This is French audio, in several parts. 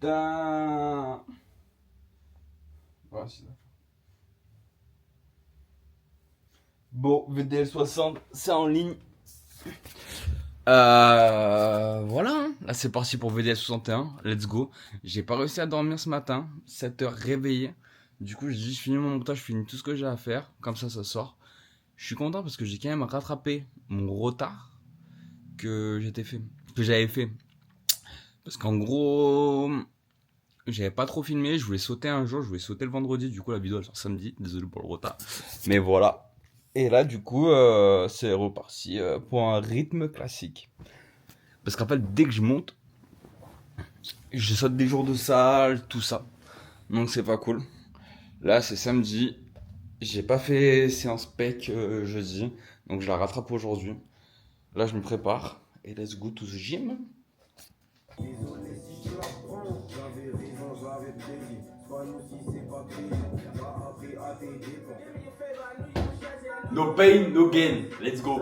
putain. Voilà, c'est ça. Bon, VDL 60, c'est en ligne. Voilà, hein. Là c'est parti pour VDL 61, let's go. J'ai pas réussi à dormir ce matin, 7 heures réveillé. Du coup, j'ai juste fini mon montage, je finis tout ce que j'ai à faire, comme ça sort. Je suis content parce que j'ai quand même rattrapé mon retard que j'avais fait. Parce qu'en gros, j'avais pas trop filmé, je voulais sauter un jour, je voulais sauter le vendredi, du coup la vidéo elle sort samedi, désolé pour le retard. Mais voilà. Et là du coup, c'est reparti pour un rythme classique. Parce qu'en fait, dès que je monte, je saute des jours de salle, tout ça. Donc c'est pas cool. Là c'est samedi, j'ai pas fait séance pec jeudi, donc je la rattrape aujourd'hui. Là je me prépare, et let's go to the gym. Désolé si je la prends, j'avais raison, j'avais prévu. Sois nous si c'est pas prévu, t'as appris à tes dépens. No pain, no gain, let's go.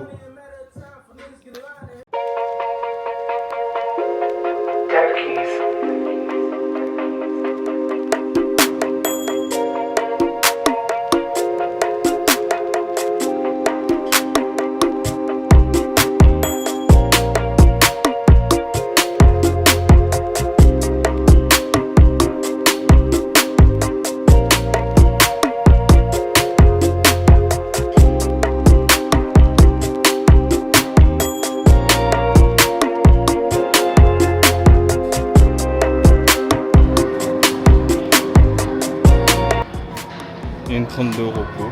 Il y a une 32 repos,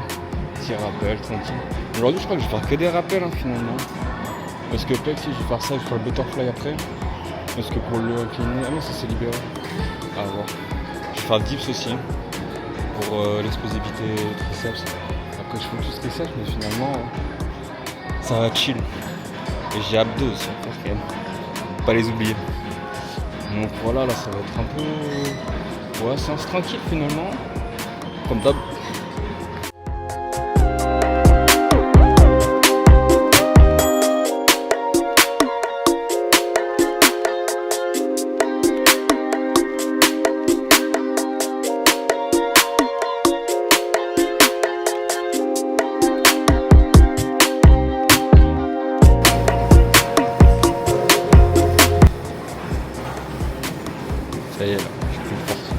petit rappel, tranquille. Aujourd'hui, je crois que je vais faire que des rappels finalement. Parce que Pec, si je vais faire ça, je vais faire le butterfly après. Parce que pour le incliner, ah non, ça s'est libéré. Ah bon. Je vais faire dips aussi pour l'explosivité triceps. Après, je fais tout ce qui est sèche, mais finalement, ça va chill. Et j'ai abdos aussi à faire quand même. Pas les oublier. Donc voilà, là, ça va être un peu. Ouais, séance tranquille finalement. Comme d'hab. Ça y est, là, j'ai plus de force.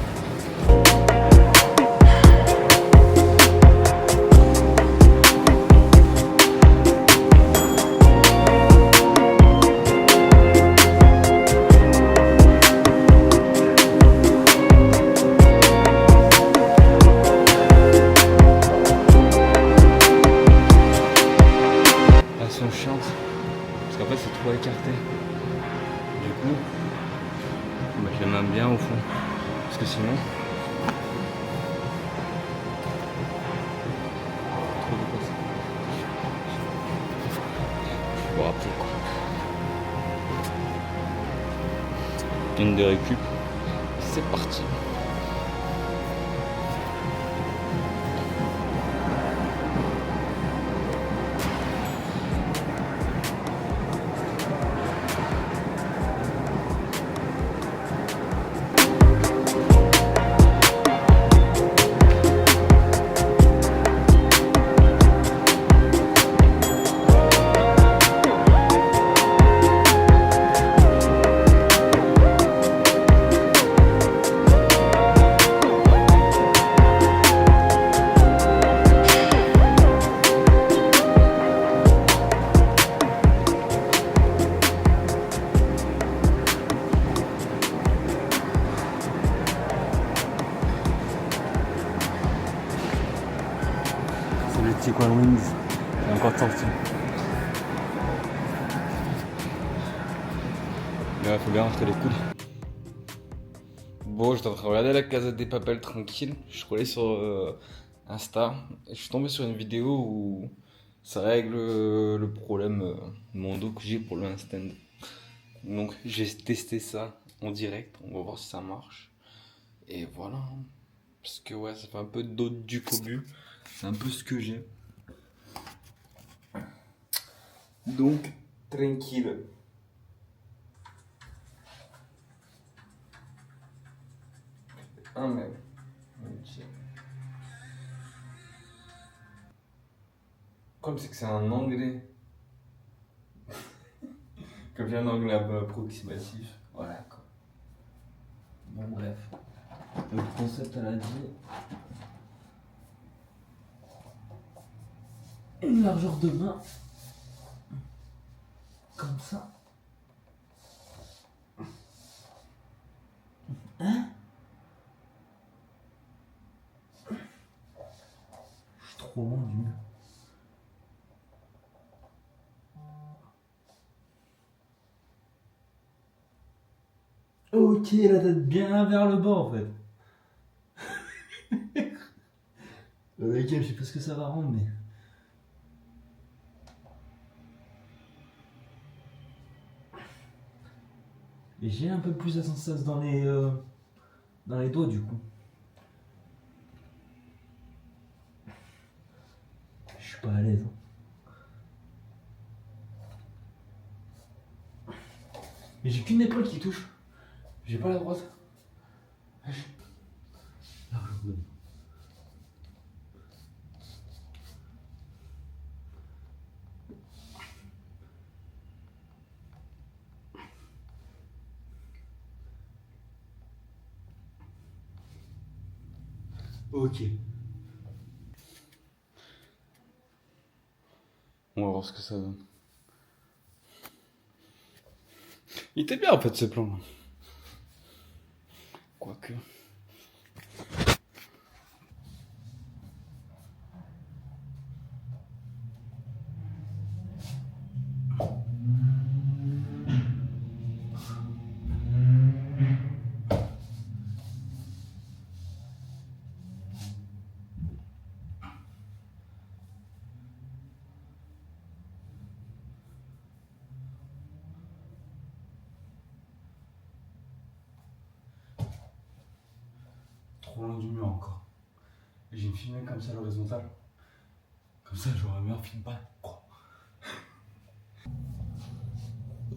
Elles sont chiantes, parce qu'en fait c'est trop écarté. Du coup, bah, je les mets bien au fond, parce que sinon, trop dépassé. Bon après quoi. Une de récup, c'est parti. C'est le Chicken Wings, il est encore sorti. Là, il faut bien rentrer les coudes. Bon, j'étais en train de regarder la Casette des Papel tranquille. Je scrollais sur Insta et je suis tombé sur une vidéo où ça règle le problème de mon dos que j'ai pour le handstand. Donc, j'ai testé ça en direct. On va voir si ça marche. Et voilà. Parce que ouais, ça fait un peu de dos du cobu. C'est un peu ce que j'ai. Donc, tranquille. un mètre. Ok. Comme c'est que c'est un anglais. Comme j'ai un anglais un peu approximatif. Voilà quoi. Bon bref. Le concept elle a dit. Une largeur de main. Comme ça. Hein? Je suis trop loin du mur. Ok, la tête bien vers le bas en fait. Ok, je sais pas ce que ça va rendre, mais. Et j'ai un peu plus la sensation dans les doigts du coup. Je suis pas à l'aise. Mais j'ai qu'une épaule qui touche. J'ai pas la droite. Largeur de main. Ok. On va voir ce que ça donne. Il était bien en fait ce plan. Quoique. Trop loin du mur encore. J'ai filmé comme ça l'horizontale. Comme ça j'aurais mis un feedback.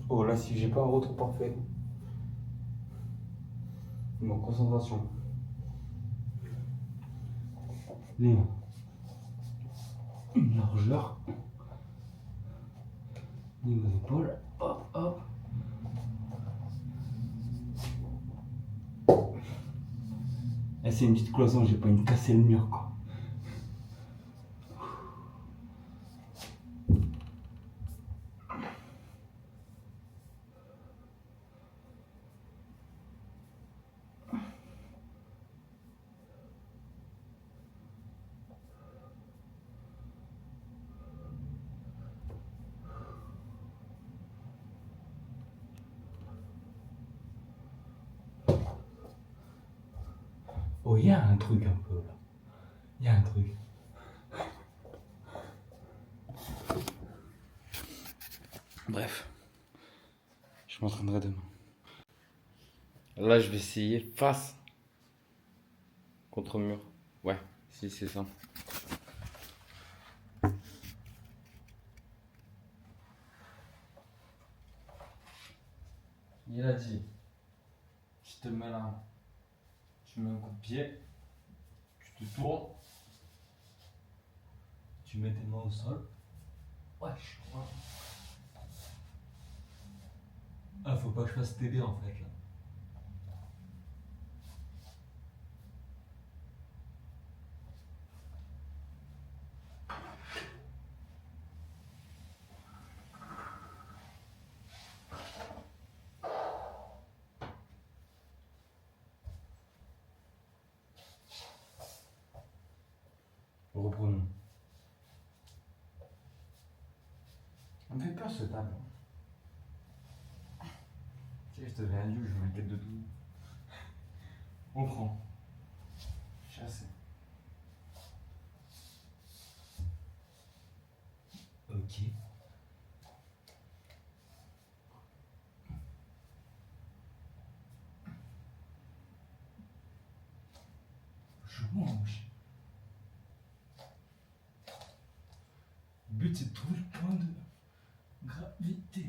Oh là si j'ai pas un retour parfait. Mon concentration. Les mains. Une largeur. Niveau d'épaule. Hop hop. Eh, c'est une petite cloison, j'ai pas une casser le mur quoi. Oh, il y a un truc un peu là. Il y a un truc. Bref. Je m'entraînerai demain. Là, je vais essayer face contre mur. Ouais, si c'est ça. Il a dit, tu te mets là, tu mets un coup de pied, tu te tournes, tu mets tes mains au sol. Wesh. Ah, faut pas que je fasse TB en fait là. Reprenons. On me fait peur ce table. Tu sais, je te l'ai dit, je m'inquiète de tout. On prend. Chasser. Ok. Je mange. Le but c'est de trouver le point de gravité.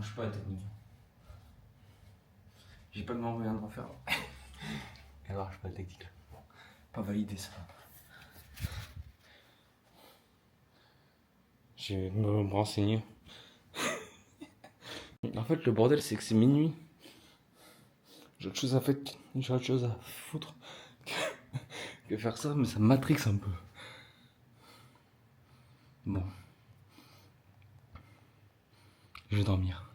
Moi je suis pas la technique. J'ai pas de moyen de refaire. Et alors je suis pas la technique. Pas validé ça. Je vais me renseigner. En fait le bordel c'est que c'est minuit. J'ai autre chose à foutre que faire ça, mais ça m'attrixe un peu. Bon. Je vais dormir.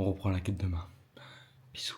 On reprend la quête demain. Bisous.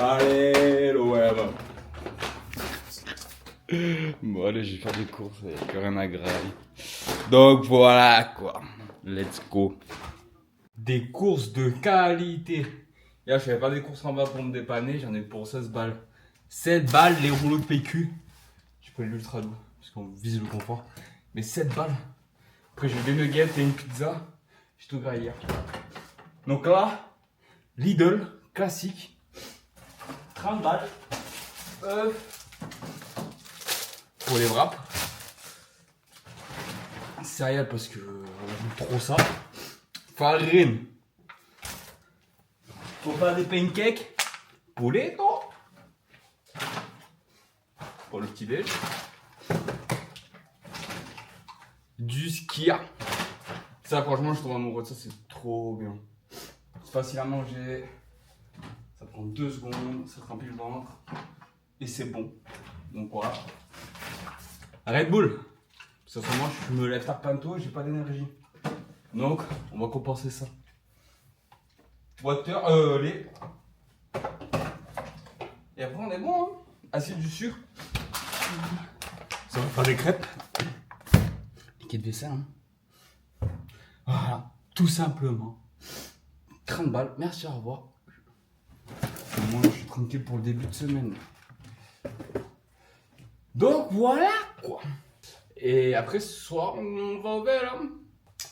Allez, l'OM. Bon, allez, je vais faire des courses, il n'y a plus rien à grailler. Donc voilà quoi. Let's go. Des courses de qualité. Là, je fais pas des courses en bas pour me dépanner, j'en ai pour 16 balles. 7 balles les rouleaux de PQ. J'ai pris l'ultra doux, parce qu'on vise le confort. Mais 7 balles. Après, j'ai des nuggets et une pizza. J'ai tout graillé hier. Donc là, Lidl, classique. 30 balles. Pour les wraps. Céréales parce que j'aime trop ça. Farine. Pour faire des pancakes. Poulet, non. Pour le petit déj. Du skyr. Ça, franchement, je tombe amoureux de ça, c'est trop bien. C'est facile à manger. Ça prend 2 secondes, ça te remplit le ventre. Et c'est bon. Donc voilà. Red Bull. Parce que moi, je me lève tard tôt et j'ai pas d'énergie. Donc, on va compenser ça. Water, lait. Et après, on est bon, hein. Acide du sucre. Ça va faire des crêpes. Liquide vaisselle, hein. Voilà, tout simplement. 30 balles, merci, au revoir. Moi, je suis tranquille pour le début de semaine. Donc voilà quoi. Et après ce soir, on va au bel, hein.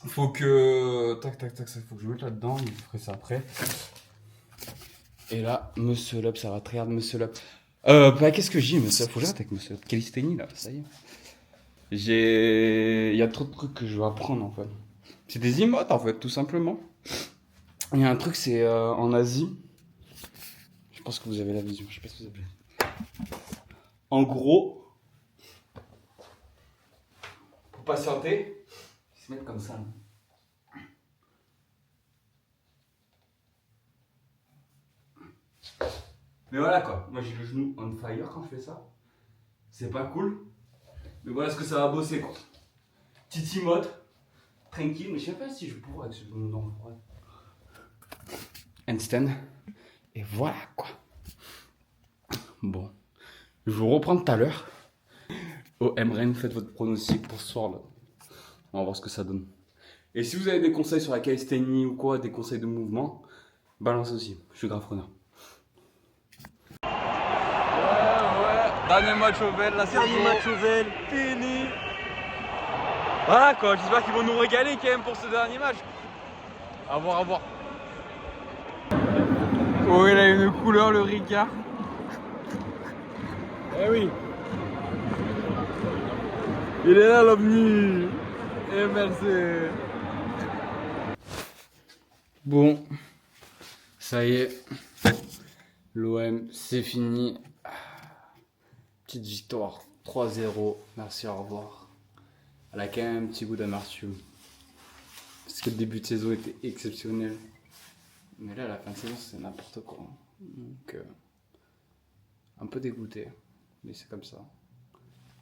Faut que. Tac, faut que je mette là-dedans, mais je ferai ça après. Et là, Monsieur Lop, ça va très hard, Monsieur Lop. Bah, qu'est-ce que j'ai, Monsieur Lop? Faut que j'arrête avec Monsieur Lop. Calisthénie, là, ça y est. Il y a trop de trucs que je veux apprendre en fait. C'est des emotes en fait, tout simplement. Il y a un truc, c'est en Asie. Je pense que vous avez la vision, je sais pas si vous avez. En gros, pour patienter, ils se mettent comme ça. Mais voilà quoi, moi j'ai le genou on fire quand je fais ça. C'est pas cool. Mais voilà ce que ça va bosser quoi. Titi mode, tranquille, mais je sais pas si je pourrais avec ce genou dans le froid. Handstand. Et voilà quoi. Bon, je vous reprends tout à l'heure. Au MRN, faites votre pronostic pour ce soir là. On va voir ce que ça donne. Et si vous avez des conseils sur la calisthénie ou quoi, des conseils de mouvement, balancez aussi. Je suis grave preneur. Ouais. Dernier match au VEL, la Dernier match au VEL, fini. Voilà quoi, j'espère qu'ils vont nous régaler quand même pour ce dernier match. À voir, à voir. Oh, il a une couleur, le Ricard. Eh oui. Il est là l'OVNI. Et merci. Bon, ça y est. L'OM, c'est fini. Petite victoire, 3-0. Merci, au revoir. Elle a quand même un petit goût d'amertume. Parce que le début de saison était exceptionnel. Mais là, la fin de saison, c'est n'importe quoi. Donc, un peu dégoûté. Mais c'est comme ça.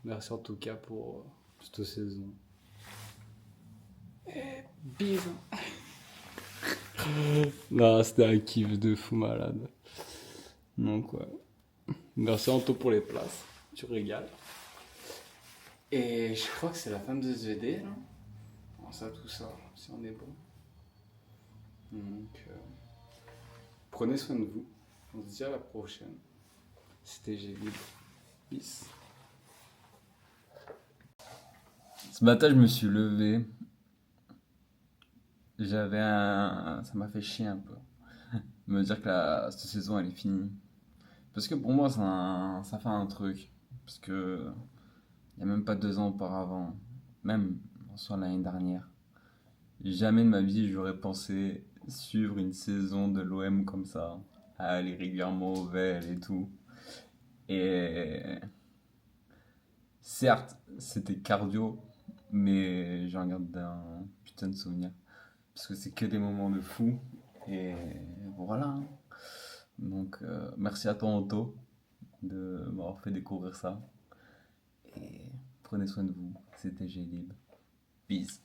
Merci en tout cas pour cette saison. Et bisous. Non, c'était un kiff de fou malade. Donc, ouais. Merci Anto pour les places. Tu régales. Et je crois que c'est la fin de ce VD, là. Bon, ça, tout ça, si on est bon. Donc, prenez soin de vous. On se dit à la prochaine. C'était Gélib. Peace. Ce matin, je me suis levé. Ça m'a fait chier un peu. Me dire que cette saison, elle est finie. Parce que pour moi, ça fait un truc. Parce que il n'y a même pas 2 ans auparavant, même en soi l'année dernière, jamais de ma vie j'aurais pensé suivre une saison de l'OM comme ça, à aller régulièrement au VEL et tout. Et certes, c'était cardio, mais j'en garde un putain de souvenir. Parce que c'est que des moments de fou. Et voilà. Donc, merci à toi, Anto, de m'avoir fait découvrir ça. Et prenez soin de vous. C'était Gélib. Peace.